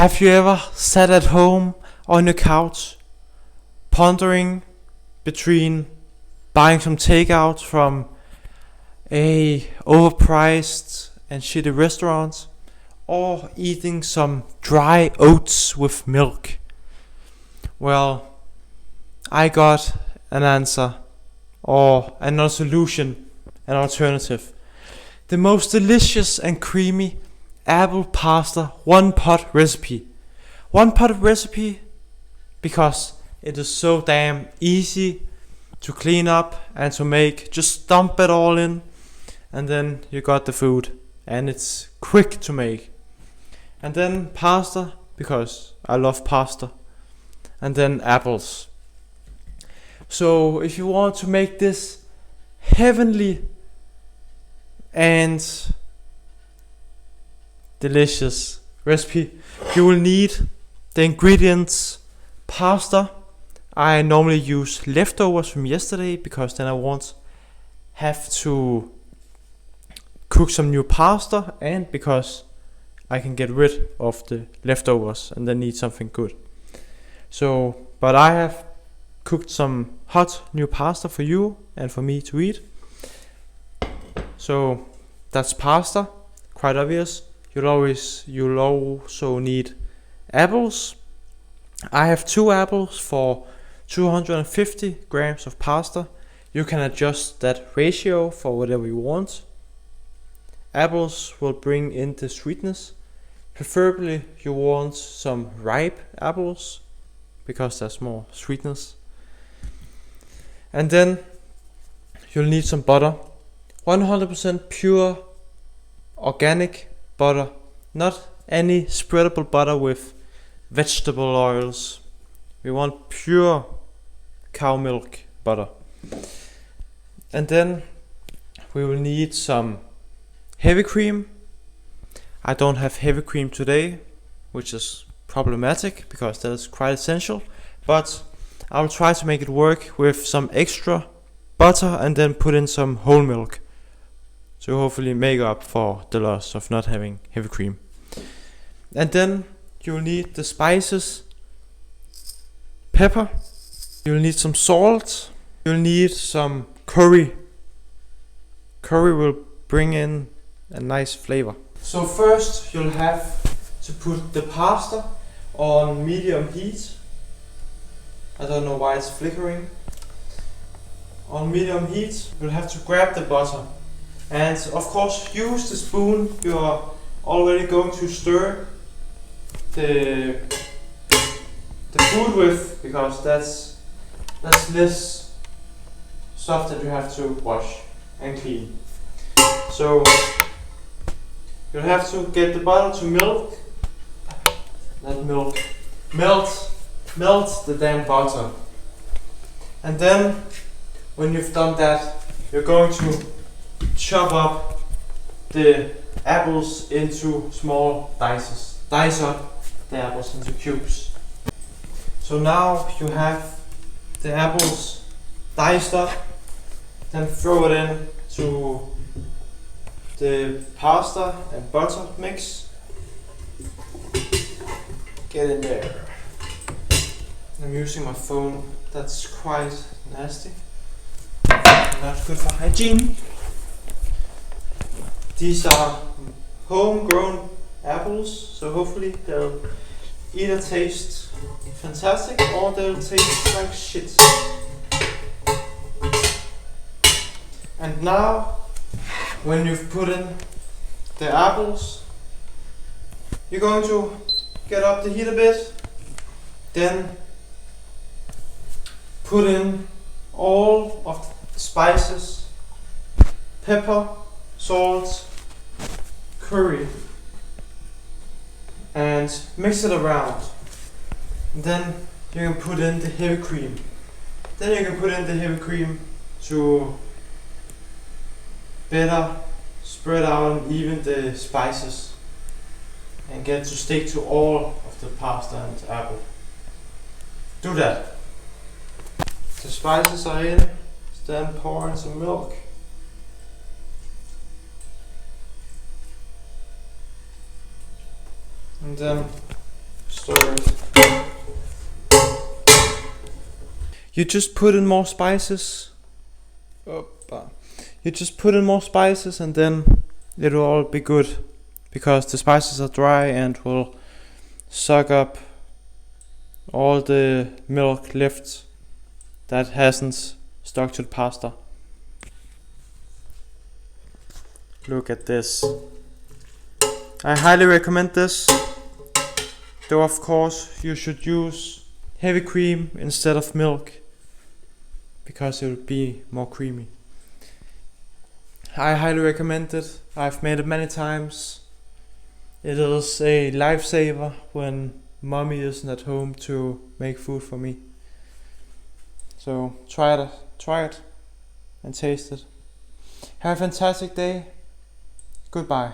Have you ever sat at home on your couch, pondering between buying some takeout from a overpriced and shitty restaurant, or eating some dry oats with milk? Well, I got an answer, or another solution, an alternative. The most delicious and creamy apple pasta one pot recipe. One pot recipe because it is so damn easy to clean up and to make. Just dump it all in and then you got the food, and it's quick to make. And then pasta, because I love pasta. And then apples. So if you want to make this heavenly and delicious recipe, you will need the ingredients: pasta. I normally use leftovers from yesterday because then I won't have to cook some new pasta, and because I can get rid of the leftovers and then eat something good. So, but I have cooked some hot new pasta for you and for me to eat. So that's pasta, quite obvious. You'll also need apples. I have 2 apples for 250 grams of pasta. You can adjust that ratio for whatever you want. Apples will bring in the sweetness. Preferably you want some ripe apples because there's more sweetness. And then you'll need some butter. 100% pure organic butter, not any spreadable butter with vegetable oils. We want pure cow milk butter. And then we will need some heavy cream. I don't have heavy cream today, which is problematic because that is quite essential, but I'll try to make it work with some extra butter and then put in some whole milk to hopefully make up for the loss of not having heavy cream. And then you'll need the spices: pepper, you'll need some salt, you'll need some curry. Curry will bring in a nice flavor. So first you'll have to put the pasta on medium heat. I don't know why it's flickering. On medium heat, you'll have to grab the butter. And of course use the spoon you are already going to stir the food with, because that's less stuff that you have to wash and clean. So you'll have to get the butter to melt the damn butter. And then when you've done that, you're going to chop up the apples into small dices. Dice up the apples into cubes. So now you have the apples diced up, then throw it in to the pasta and butter mix. Get in there. I'm using my phone, that's quite nasty. Not good for hygiene. These are homegrown apples, so hopefully they'll either taste fantastic or they'll taste like shit. And now, when you've put in the apples, you're going to get up the heat a bit, then put in all of the spices: pepper, salt, curry, and mix it around. And then you can put in the heavy cream. To better spread out and even the spices and get to stick to all of the pasta and apple. Do that. The spices are in, then pour in some milk. And then stir it. You just put in more spices. You just put in more spices and then it will all be good, because the spices are dry and will suck up all the milk left that hasn't stuck to the pasta. Look at this. I highly recommend this, though of course you should use heavy cream instead of milk, because it will be more creamy. I highly recommend it. I've made it many times. It is a lifesaver when mommy isn't at home to make food for me. So try it and taste it. Have a fantastic day. Goodbye.